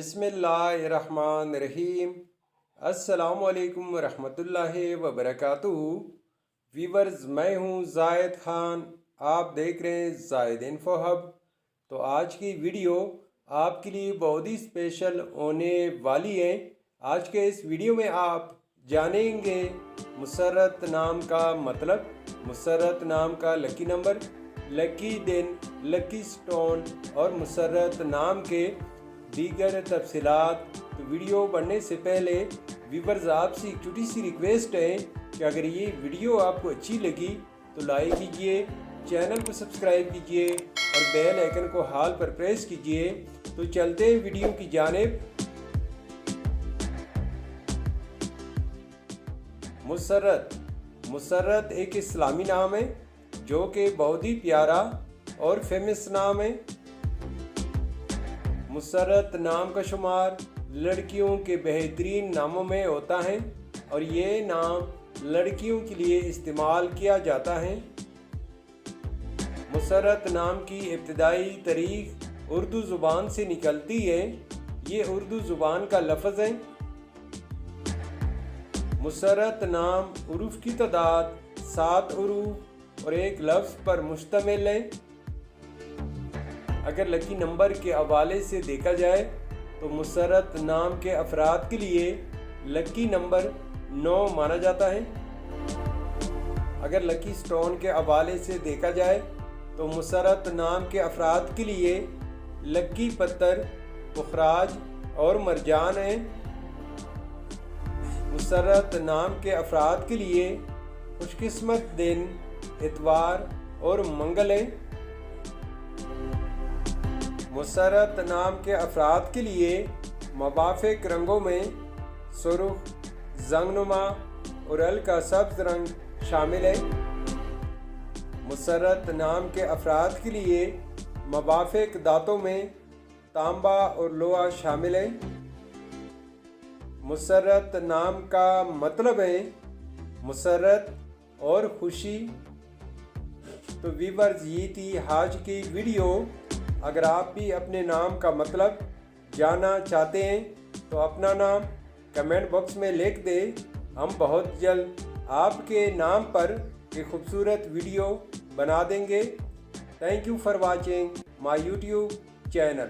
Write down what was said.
बिस्मिल्लाहिर्रहमानिर्रहीम। अस्सलामुअलैकुम वरहमतुल्लाहि वबरकातुहू। वीवर्स, मैं हूँ ज़ायद ख़ान, आप देख रहे हैं ज़ायद इन्फो हब। तो आज की वीडियो आपके लिए बहुत ही स्पेशल होने वाली है। आज के इस वीडियो में आप जानेंगे मुसर्रत नाम का मतलब, मुसर्रत नाम का लकी नंबर, लकी दिन, लकी स्टोन और मुसर्रत नाम के दीगर तफसीलात। तो वीडियो बढ़ने से पहले व्यूअर्स, आपसे एक छोटी सी रिक्वेस्ट है कि अगर ये वीडियो आपको अच्छी लगी तो लाइक कीजिए, चैनल को सब्सक्राइब कीजिए और बेल आइकन को हाल पर प्रेस कीजिए। तो चलते हैं वीडियो की जानिब। मुसर्रत एक इस्लामी नाम है जो कि बहुत ही प्यारा और फेमस नाम है। मुसर्रत नाम का शुमार लड़कियों के बेहतरीन नामों में होता है और ये नाम लड़कियों के लिए इस्तेमाल किया जाता है। मुसर्रत नाम की इब्तिदाई तारीख उर्दू ज़ुबान से निकलती है। ये उर्दू ज़ुबान का लफ्ज़ है। मुसर्रत नाम उरूफ की तादाद 7 उरूफ और एक लफ्ज़ पर मुश्तमिल है। अगर लकी नंबर के हवाले से देखा जाए तो मुसर्रत नाम के अफराद के लिए लकी नंबर 9 माना जाता है। अगर लकी स्टोन के हवाले से देखा जाए तो मुसर्रत नाम के अफराद के लिए लकी पत्थर पुखराज और मरजान है। मुसर्रत नाम के अफराद के लिए खुशकिस्मत दिन इतवार और मंगल है। मुसर्रत नाम के अफराद के लिए मुवाफ़िक रंगों में सुर्ख, जंगनुमा और हल्का सब्ज़ रंग शामिल है। मुसर्रत नाम के अफराद के लिए मुवाफ़िक दांतों में तांबा और लोहा शामिल है। मुसर्रत नाम का मतलब है मुसर्रत और खुशी। तो व्यूअर्स, ये थी आज की वीडियो। अगर आप भी अपने नाम का मतलब जानना चाहते हैं तो अपना नाम कमेंट बॉक्स में लिख दें। हम बहुत जल्द आपके नाम पर एक खूबसूरत वीडियो बना देंगे। Thank you for watching my YouTube channel.